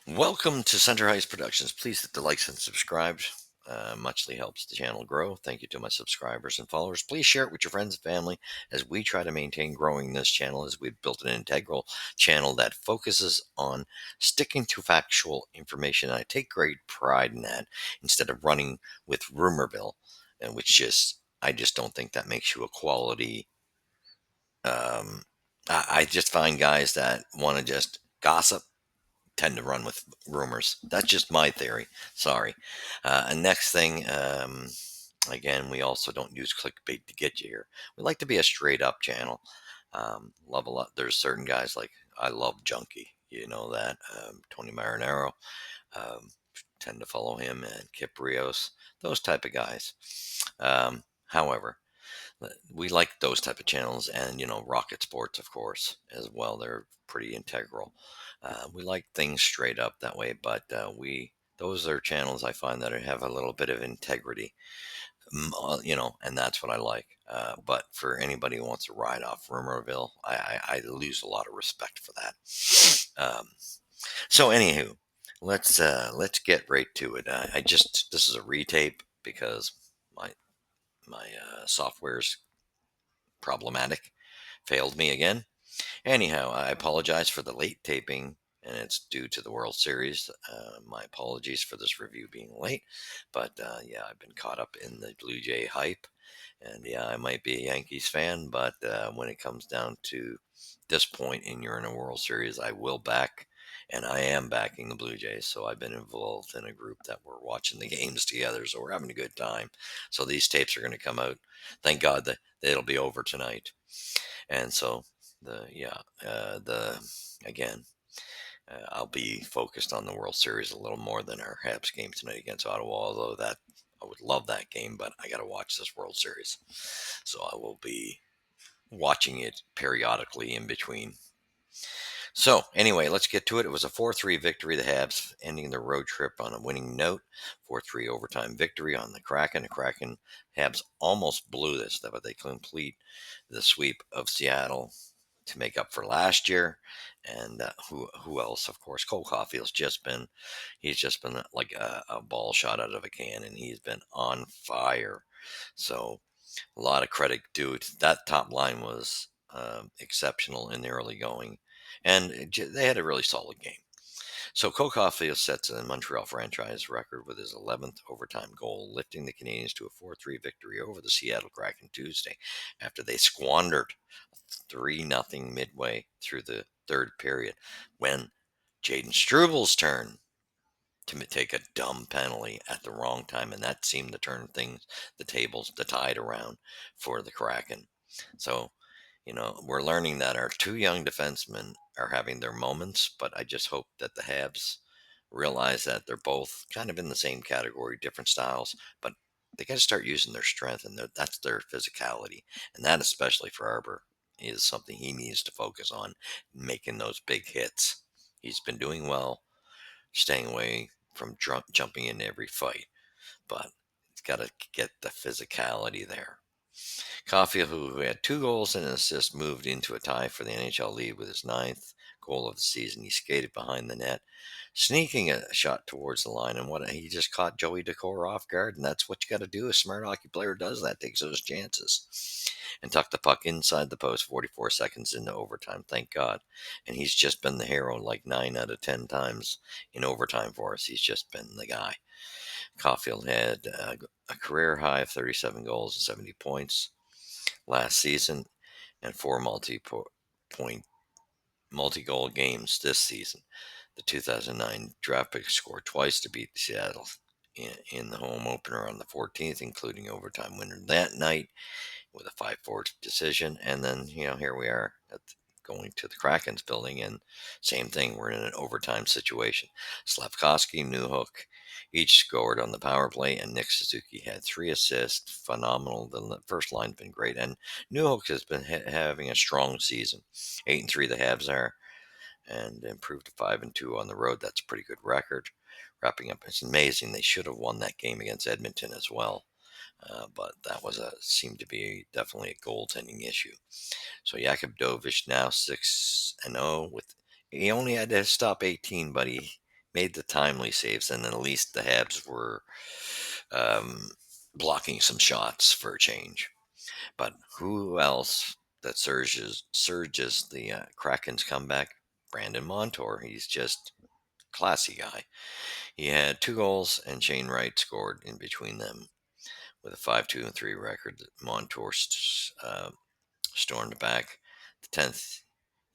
Welcome to Center Heights Productions. Please hit the likes and subscribe. Muchly helps the channel grow. Thank you to my subscribers and followers. Please share it with your friends and family as we try to maintain growing this channel as we've built an integral channel that focuses on sticking to factual information. I take great pride in that instead of running with rumorville, and I just don't think that makes you a quality. I just find guys that want to just gossip tend to run with rumors. That's just my theory. Sorry. And next thing, again, we also don't use clickbait to get you here. We like to be a straight up channel. Love a lot. There's certain guys like I love Junkie. You know that Tony Marinaro. Um, tend to follow him and Kip Rios. Those type of guys. However, we like those type of channels, and Rocket Sports, of course, as well. They're pretty integral. We like things straight up that way, but we those are channels I find that have a little bit of integrity. And that's what I like. But for anybody who wants to ride off rumorville, I lose a lot of respect for that. So anywho, let's get right to it. I just this is a retape because my software's problematic, failed me again. Anyhow, I apologize for the late taping, and it's due to the World Series. My apologies for this review being late, but yeah, I've been caught up in the Blue Jay hype, and yeah, I might be a Yankees fan, but when it comes down to this point and you're in a World Series, I will back. And I am backing the Blue Jays, so I've been involved in a group that we're watching the games together, so we're having a good time. So these tapes are going to come out. Thank God that it'll be over tonight. And so the again, I'll be focused on the World Series a little more than our Habs game tonight against Ottawa. Although that I would love that game, but I got to watch this World Series, so I will be watching it periodically in between. So anyway, let's get to it. It was a 4-3 victory. The Habs ending their road trip on a winning note. 4-3 overtime victory on the Kraken. The Kraken Habs almost blew this, but they complete the sweep of Seattle to make up for last year. And who else? Of course, Cole Caulfield's he's just been like a ball shot out of a cannon. He's been on fire. So a lot of credit due to that. Top line was exceptional in the early going, and they had a really solid game. So Cole Caulfield sets a Montreal franchise record with his 11th overtime goal, lifting the Canadiens to a 4-3 victory over the Seattle Kraken Tuesday after they squandered 3-0 midway through the third period when Jaden Struvel's turn to take a dumb penalty at the wrong time, and that seemed to turn the tide around for the Kraken. So, we're learning that our two young defensemen are having their moments, but I just hope that the Habs realize that they're both kind of in the same category, different styles, but they got to start using their strength, and that's their physicality, and that especially for Arbor is something he needs to focus on, making those big hits. He's been doing well, staying away from jumping into every fight, but he's got to get the physicality there. Caulfield, who had 2 goals and an assist, moved into a tie for the NHL lead with his ninth goal of the season. He skated behind the net, sneaking a shot towards the line, and he just caught Joey Decor off guard, and that's what you got to do. A smart hockey player does that, takes those chances, and tucked the puck inside the post 44 seconds into overtime. Thank God, and he's just been the hero like 9 out of 10 times in overtime for us. He's just been the guy. Caulfield had a career high of 37 goals and 70 points last season, and 4 multi-goal games this season. The 2009 draft pick scored twice to beat Seattle in the home opener on the 14th, including overtime winner that night with a 5-4 decision. And then, here we are going to the Kraken's building, and same thing. We're in an overtime situation. Slavkovsky, Newhook each scored on the power play, and Nick Suzuki had 3 assists. Phenomenal. The first line's been great, and Newhook has been having a strong season. 8-3 the Habs are, and improved to 5-2 on the road. That's a pretty good record. Wrapping up, it's amazing. They should have won that game against Edmonton as well. But that seemed to be definitely a goaltending issue. So Jakub now 6-0 with he only had to stop 18, but made the timely saves, and at least the Habs were um, blocking some shots for a change. But who else that surges the Kraken's comeback? Brandon Montour. He's just classy guy. He had 2 goals, and Shane Wright scored in between them with a 5-2-3 record. Montour stormed back. The 10th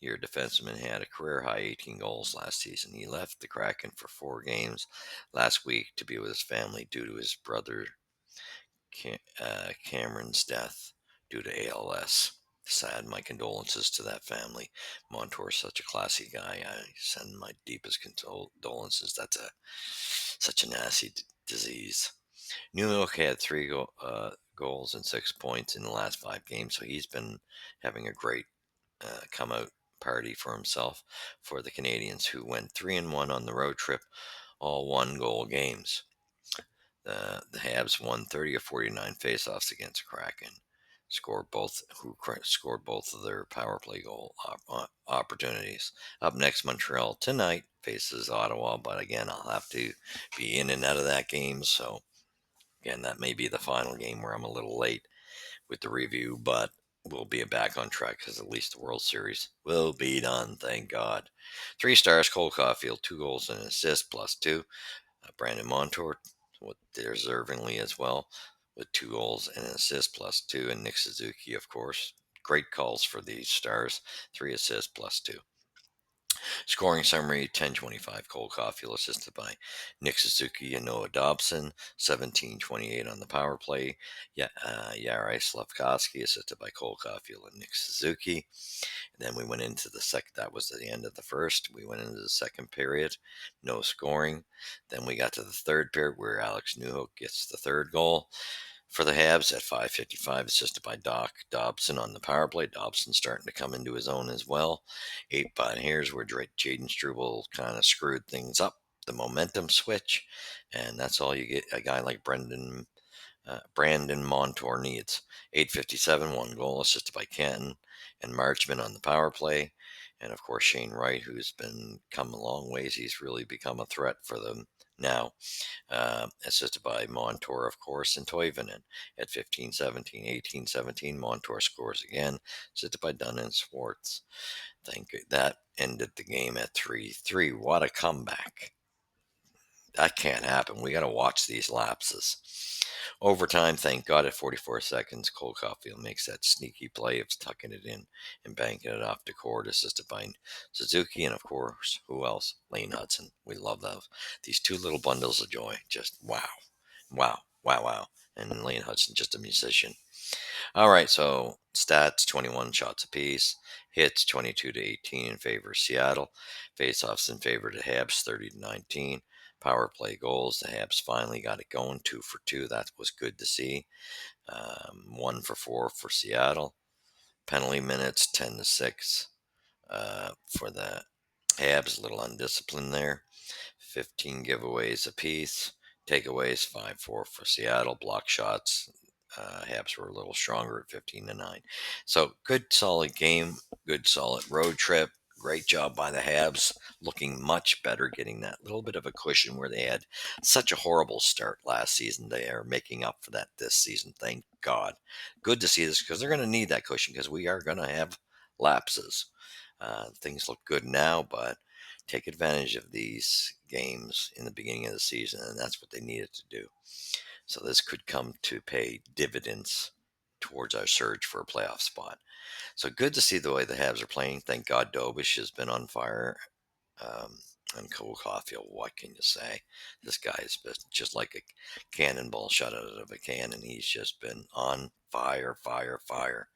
year defenseman had a career high 18 goals last season. He left the Kraken for 4 games last week to be with his family due to his brother Cameron's death due to ALS. Sad. My condolences to that family. Montour is such a classy guy. I send my deepest condolences. That's such a nasty disease. New York had goals and 6 points in the last 5 games, so he's been having a great come out party for himself for the Canadians, who went 3-1 on the road trip, all 1 goal games. The Habs won 30 of 49 faceoffs against Kraken. Scored both of their power play goal opportunities. Up next, Montreal tonight faces Ottawa, but again, I'll have to be in and out of that game. So again, that may be the final game where I'm a little late with the review, but we'll be back on track because at least the World Series will be done. Thank God. 3 stars, Cole Caulfield, 2 goals and an assist, +2. Brandon Montour, deservingly as well, with 2 goals and an assist, +2. And Nick Suzuki, of course. Great calls for these stars, 3 assists, +2. Scoring summary 10-25. Cole Caulfield assisted by Nick Suzuki and Noah Dobson. 17-28 on the power play. Yari Slavkovsky assisted by Cole Caulfield and Nick Suzuki. And then we went into the second. That was at the end of the first. We went into the second period. No scoring. Then we got to the third period where Alex Newhook gets the third goal for the Habs at 5:55, assisted by Doc Dobson on the power play. Dobson starting to come into his own as well. 8, but here's where Jaden Struble kind of screwed things up. The momentum switch, and that's all you get. A guy like Brandon Montour needs. 8:57, 1 goal, assisted by Canton and Marchman on the power play. And of course, Shane Wright, who's been come a long ways. He's really become a threat for them now. Assisted by Montour, of course, and Toivonen at 15:17, 18:17. Montour scores again, assisted by Dunn and Swartz. Thank you. That ended the game at 3-3. What a comeback. That can't happen. We got to watch these lapses. Overtime, thank God, at 44 seconds, Cole Caulfield makes that sneaky play of tucking it in and banking it off the court, assisted by Suzuki, and of course, who else? Lane Hudson. We love those. These 2 little bundles of joy. Just wow, wow, wow, wow. And Lane Hudson, just a musician. All right, so stats 21 shots apiece, hits 22-18 in favor of Seattle, faceoffs in favor of the Habs 30-19, power play goals. The Habs finally got it going 2 for 2. That was good to see. 1 for 4 for Seattle. Penalty minutes 10-6 for the Habs, a little undisciplined there. 15 giveaways apiece. Takeaways 5-4 for Seattle. Block shots. Habs were a little stronger at 15-9. So good, solid game. Good, solid road trip. Great job by the Habs. Looking much better, getting that little bit of a cushion where they had such a horrible start last season. They are making up for that this season. Thank God. Good to see this because they're going to need that cushion because we are going to have lapses. Things look good now, but take advantage of these games in the beginning of the season, and that's what they needed to do. So this could come to pay dividends towards our surge for a playoff spot. So good to see the way the Habs are playing. Thank God Dobish has been on fire. And Cole Caulfield, what can you say? This guy has been just like a cannonball shot out of a cannon. He's just been on fire, fire, fire,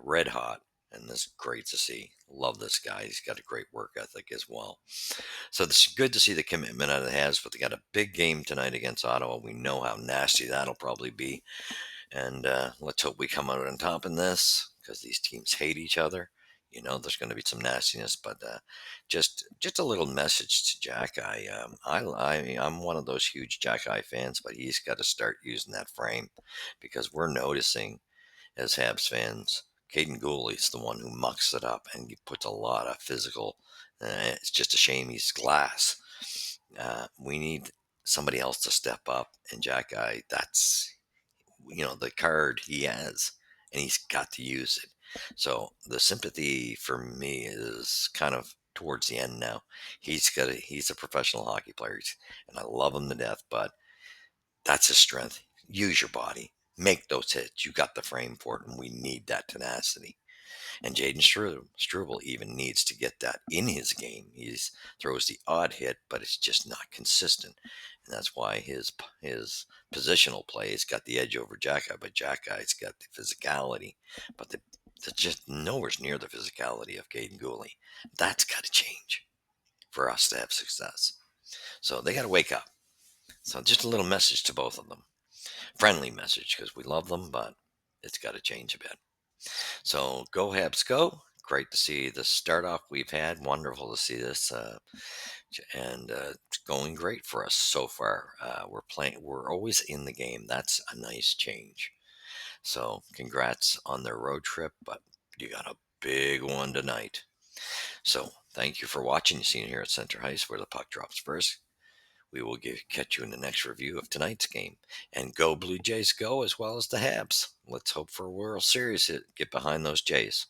red hot. And this is great to see. Love this guy. He's got a great work ethic as well. So it's good to see the commitment out of the Habs, but they got a big game tonight against Ottawa. We know how nasty that'll probably be. And let's hope we come out on top in this because these teams hate each other. You know, there's going to be some nastiness, but just a little message to Jack. I'm one of those huge Jack Eye fans, but he's got to start using that frame because we're noticing as Habs fans, Caden Gooley's the one who mucks it up and he puts a lot of physical. It's just a shame he's glass. We need somebody else to step up. And Jack Guy, that's the card he has, and he's got to use it. So the sympathy for me is kind of towards the end now. He's a professional hockey player, and I love him to death. But that's his strength. Use your body. Make those hits. You got the frame for it, and we need that tenacity. And Jaden Struble even needs to get that in his game. He throws the odd hit, but it's just not consistent. And that's why his positional play has got the edge over Jack Guy, but Jack Guy's got the physicality. But the just nowhere's near the physicality of Caden Gooley. That's got to change for us to have success. So they got to wake up. So just a little message to both of them. Friendly message because we love them, but it's got to change a bit. So go Habs go. Great to see the start off we've had. Wonderful to see this. And it's going great for us so far. We're playing, we're always in the game. That's a nice change. So congrats on their road trip, but you got a big one tonight. So thank you for watching. You seen here at Center Ice where the puck drops first. We will catch you in the next review of tonight's game. And go Blue Jays go as well as the Habs. Let's hope for a World Series hit. Get behind those Jays.